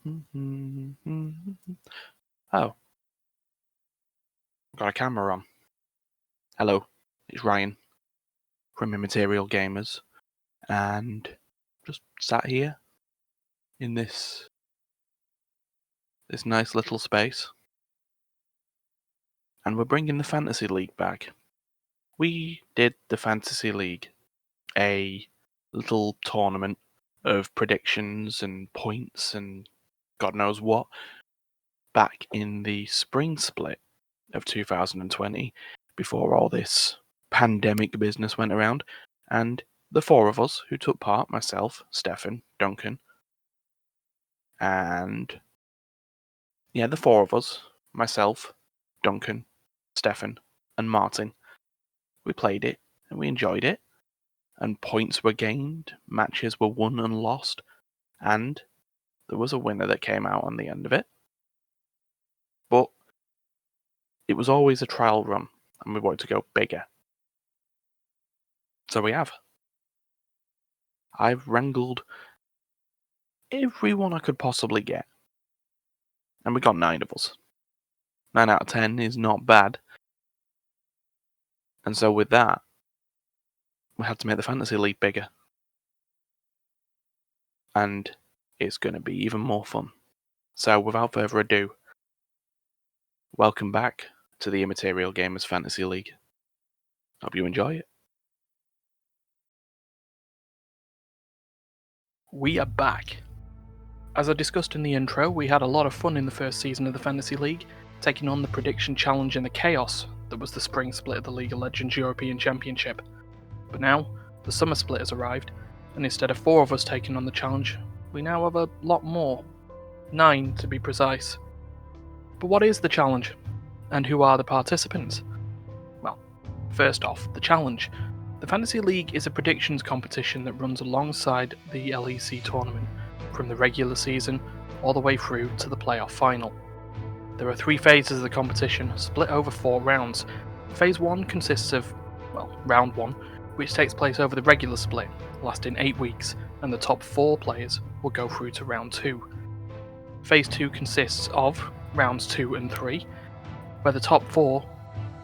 Oh, got a camera on. Hello, it's Ryan from Immaterial Gamers, and just sat here in this nice little space, and we're bringing the Fantasy League back. We did the Fantasy League, a little tournament of predictions and points and God knows what, back in the spring split of 2020, before all this pandemic business went around, and the four of us who took part, myself, Stefan, Duncan, and the four of us, myself, Duncan, Stefan, and Martin, we played it and we enjoyed it, and points were gained, matches were won and lost, and there was a winner that came out on the end of it. But it was always a trial run, and we wanted to go bigger. So we have. I've wrangled everyone I could possibly get. And we got 9 of us. 9 out of 10 is not bad. And so with that, we had to make the Fantasy League bigger. And it's going to be even more fun. So without further ado, welcome back to the Immaterial Gamers Fantasy League. Hope you enjoy it. We are back. As I discussed in the intro, we had a lot of fun in the first season of the Fantasy League, taking on the Prediction Challenge and the Chaos that was the spring split of the League of Legends European Championship. But now, the summer split has arrived, and instead of 4 of us taking on the challenge, we now have a lot more. 9 to be precise. But what is the challenge? And who are the participants? Well, first off, the challenge. The Fantasy League is a predictions competition that runs alongside the LEC tournament, from the regular season all the way through to the playoff final. There are 3 phases of the competition, split over 4 rounds. Phase 1 consists of, round 1, which takes place over the regular split, lasting 8 weeks, and the top 4 players will go through to round 2. Phase 2 consists of rounds 2 and 3, where the top 4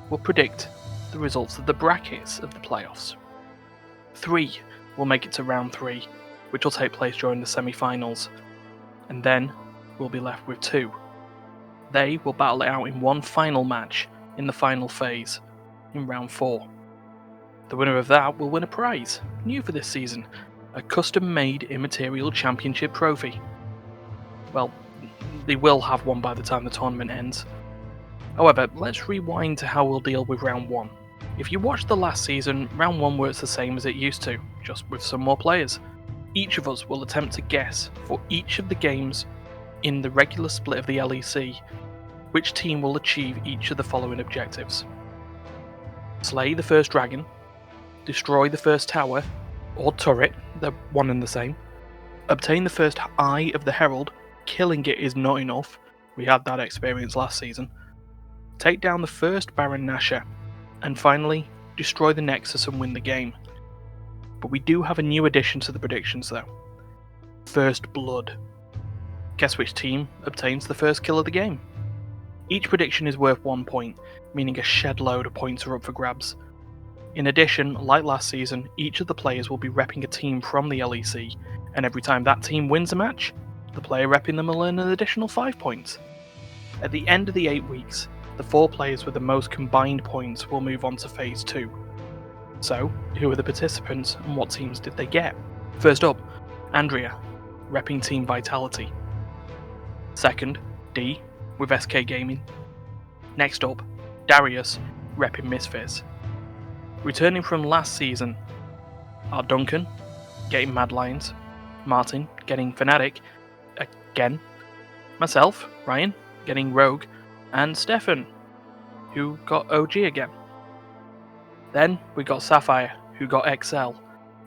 will predict the results of the brackets of the playoffs. 3 will make it to round 3, which will take place during the semi-finals, and then we'll be left with 2. They will battle it out in one final match in the final phase, in round 4. The winner of that will win a prize, new for this season, a custom-made Immaterial Championship trophy. Well, they will have one by the time the tournament ends. However, let's rewind to how we'll deal with round 1. If you watched the last season, round 1 works the same as it used to, just with some more players. Each of us will attempt to guess, for each of the games in the regular split of the LEC, which team will achieve each of the following objectives. Slay the first dragon, destroy the first tower, or turret, they're one and the same. Obtain the first eye of the herald, killing it is not enough, we had that experience last season. Take down the first Baron Nashor, and finally, destroy the Nexus and win the game. But we do have a new addition to the predictions though. First Blood. Guess which team obtains the first kill of the game? Each prediction is worth 1 point, meaning a shed load of points are up for grabs. In addition, like last season, each of the players will be repping a team from the LEC, and every time that team wins a match, the player repping them will earn an additional 5 points. At the end of the 8 weeks, the 4 players with the most combined points will move on to Phase 2. So, who are the participants and what teams did they get? First up, Andrea, repping Team Vitality. Second, D, with SK Gaming. Next up, Darius, repping Misfits. Returning from last season are Duncan, getting Mad Lions, Martin, getting Fnatic, again, myself, Ryan, getting Rogue, and Stefan, who got OG again. Then we got Sapphire, who got XL,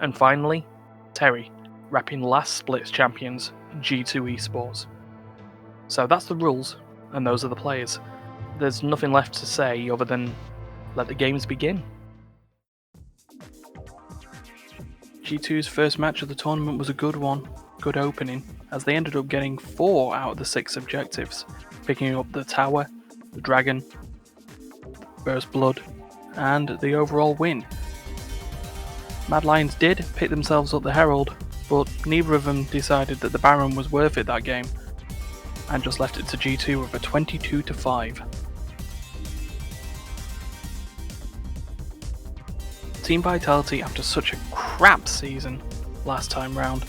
and finally, Terry, repping last Splits champions, G2 Esports. So that's the rules, and those are the players. There's nothing left to say other than let the games begin. G2's first match of the tournament was a good one. good opening, as they ended up getting 4 out of the 6 objectives, picking up the tower, the dragon, First Blood, and the overall win. Mad Lions did pick themselves up the Herald, but neither of them decided that the Baron was worth it that game, and just left it to G2 with a 22-5. Team Vitality, after such a crap season last time round,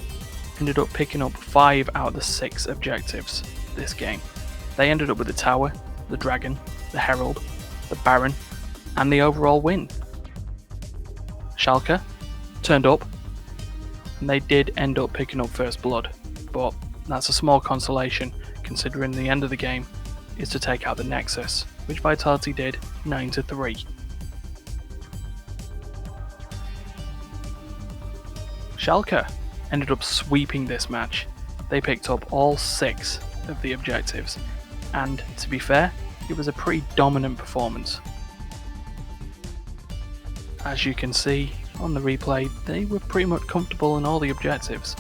ended up picking up 5 out of the 6 objectives this game. They ended up with the tower, the dragon, the herald, the baron, and the overall win. Schalke turned up, and they did end up picking up First Blood, but that's a small consolation considering the end of the game is to take out the Nexus, which Vitality did 9-3. Schalke ended up sweeping this match. They picked up all 6 of the objectives, and to be fair, it was a pretty dominant performance. As you can see on the replay, they were pretty much comfortable in all the objectives.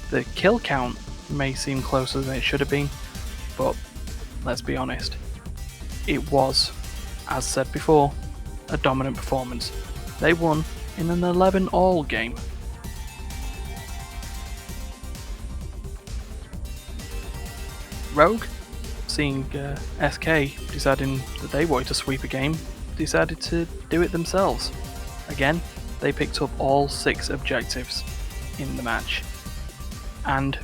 The kill count may seem closer than it should have been, but let's be honest, it was, as said before, a dominant performance. They won in an 11-all game. Rogue, seeing SK deciding that they wanted to sweep a game, decided to do it themselves. Again, they picked up all 6 objectives in the match. And,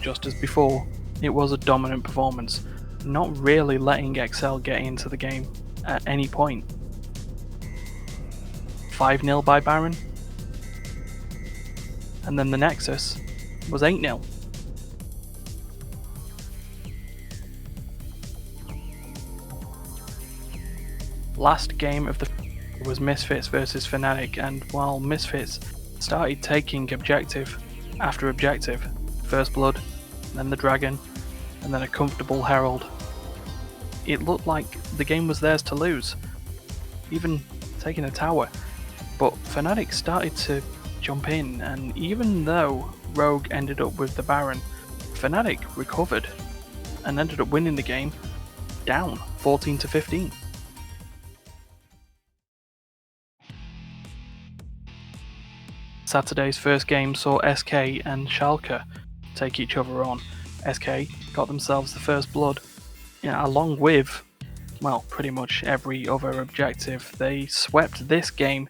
just as before, it was a dominant performance, not really letting XL get into the game at any point. 5-0 by Baron, and then the Nexus was 8-0. Last game of the was Misfits versus Fnatic, and while Misfits started taking objective after objective, First Blood, then the Dragon, and then a comfortable Herald, it looked like the game was theirs to lose, even taking a tower. But Fnatic started to jump in, and even though Rogue ended up with the Baron, Fnatic recovered and ended up winning the game down 14-15. Saturday's first game saw SK and Schalke take each other on. SK got themselves the First Blood, along with, well, pretty much every other objective. They swept this game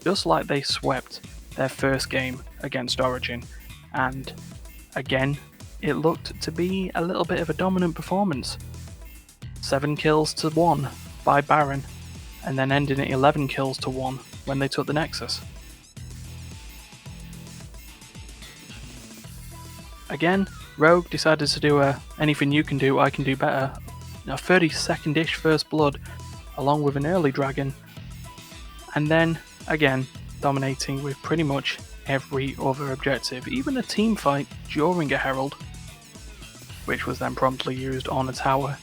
just like they swept their first game against Origin, and again, it looked to be a little bit of a dominant performance. 7 kills to 1 by Baron, and then ending at 11 kills to 1 when they took the Nexus. Again, Rogue decided to do a anything you can do, I can do better. A 30-second-ish First Blood, along with an early Dragon, and then, again, dominating with pretty much every other objective, even a team fight during a Herald, which was then promptly used on a tower.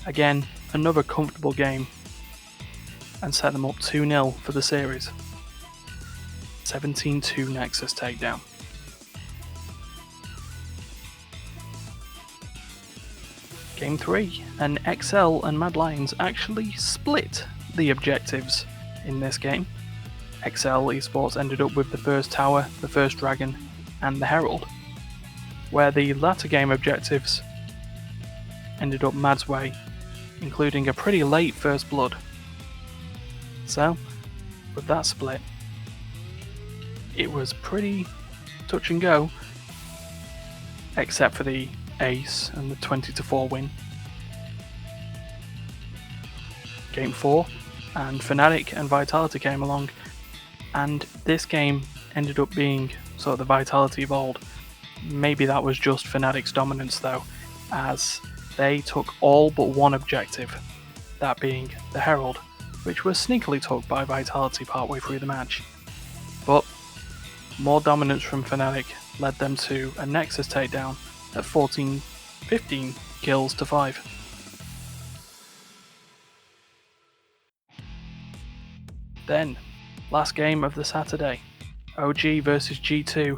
Again, another comfortable game, and set them up 2-0 for the series. 17-2 Nexus takedown. Game 3, and XL and Mad Lions actually split the objectives in this game. XL Esports ended up with the first tower, the first dragon, and the herald, where the latter game objectives ended up Mad's way, including a pretty late First Blood. So, with that split, it was pretty touch and go, except for the ace and the 20-4 win. Game 4, and Fnatic and Vitality came along, and this game ended up being sort of the Vitality of old. Maybe that was just Fnatic's dominance though, as they took all but one objective, that being the Herald, which was sneakily took by Vitality partway through the match. But more dominance from Fnatic led them to a Nexus takedown at 15 kills to 5. Then, last game of the Saturday, OG versus G2,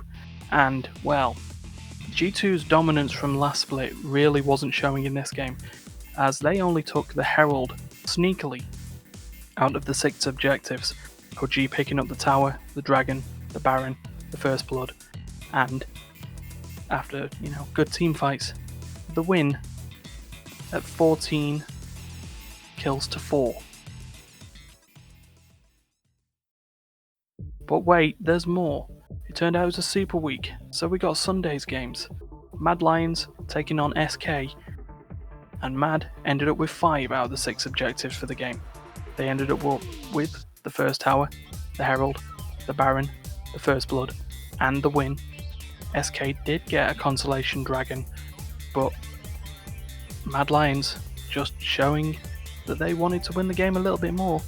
And, well, G2's dominance from last split really wasn't showing in this game, as they only took the Herald sneakily out of the 6 objectives, OG picking up the Tower, the Dragon, the Baron, the First Blood, and after, good team fights, the win at 14 kills to 4. But wait, there's more. It turned out it was a Super Week, so we got Sunday's games. Mad Lions taking on SK, and Mad ended up with 5 out of the 6 objectives for the game. They ended up with the First Tower, the Herald, the Baron, the First Blood, and the win. SK did get a consolation dragon, but Mad Lions just showing that they wanted to win the game a little bit more,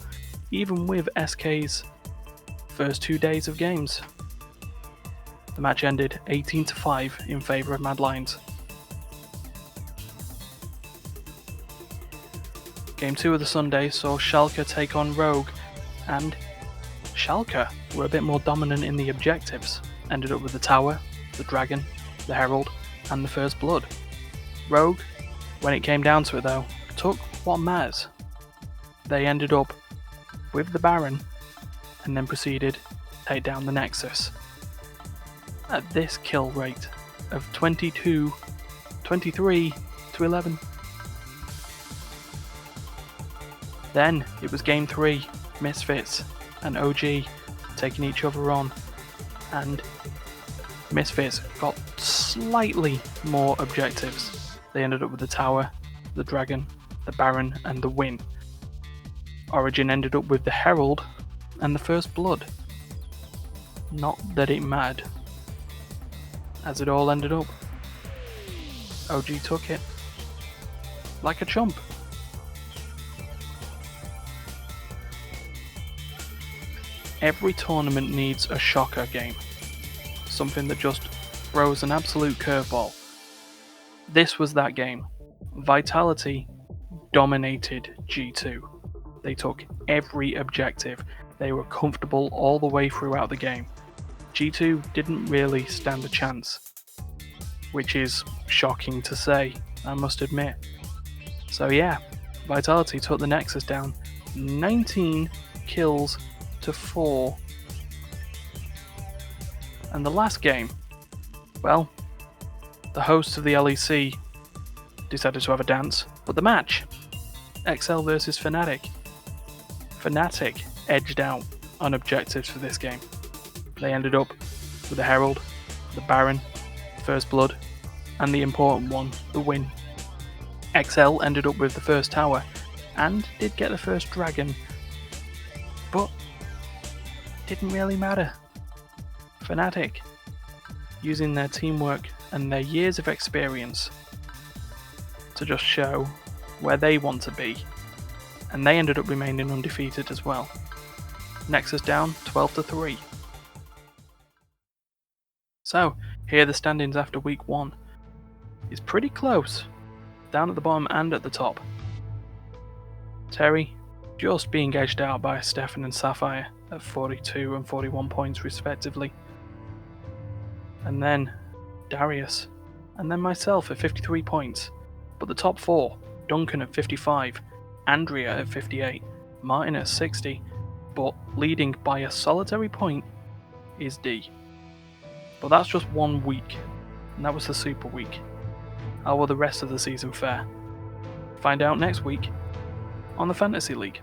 even with SK's first 2 days of games. The match ended 18-5 in favour of Mad Lions. Game 2 of the Sunday saw Schalke take on Rogue, and Schalke were a bit more dominant in the objectives, ended up with the Tower, the Dragon, the Herald, and the First Blood. Rogue, when it came down to it though, took what matters. They ended up with the Baron, and then proceeded to take down the Nexus. At this kill rate of 23 to 11. Then it was game 3, Misfits and OG taking each other on, and Misfits got slightly more objectives. They ended up with the Tower, the Dragon, the Baron, and the win. Origin ended up with the Herald and the First Blood. Not that it mattered, as it all ended up. OG took it like a chump. Every tournament needs a shocker game, something that just throws an absolute curveball. This was that game. Vitality dominated G2. They took every objective. They were comfortable all the way throughout the game. G2 didn't really stand a chance, which is shocking to say, I must admit. So yeah, Vitality took the Nexus down 19 kills to 4. And the last game, well, the hosts of the LEC decided to have a dance, but the match, XL versus Fnatic. Fnatic edged out on objectives for this game. They ended up with the Herald, the Baron, First Blood, and the important one, the win. XL ended up with the First Tower, and did get the First Dragon, but didn't really matter. Fnatic, using their teamwork and their years of experience to just show where they want to be, and they ended up remaining undefeated as well. Nexus down 12-3. So, here are the standings after week 1. It's pretty close, down at the bottom and at the top. Terry just being gauged out by Stefan and Sapphire at 42 and 41 points respectively. And then Darius, and then myself at 53 points. But the top 4, Duncan at 55, Andrea at 58, Martin at 60, but leading by a solitary point is D. But that's just 1 week, and that was the Super Week. How will the rest of the season fare? Find out next week on the Fantasy League.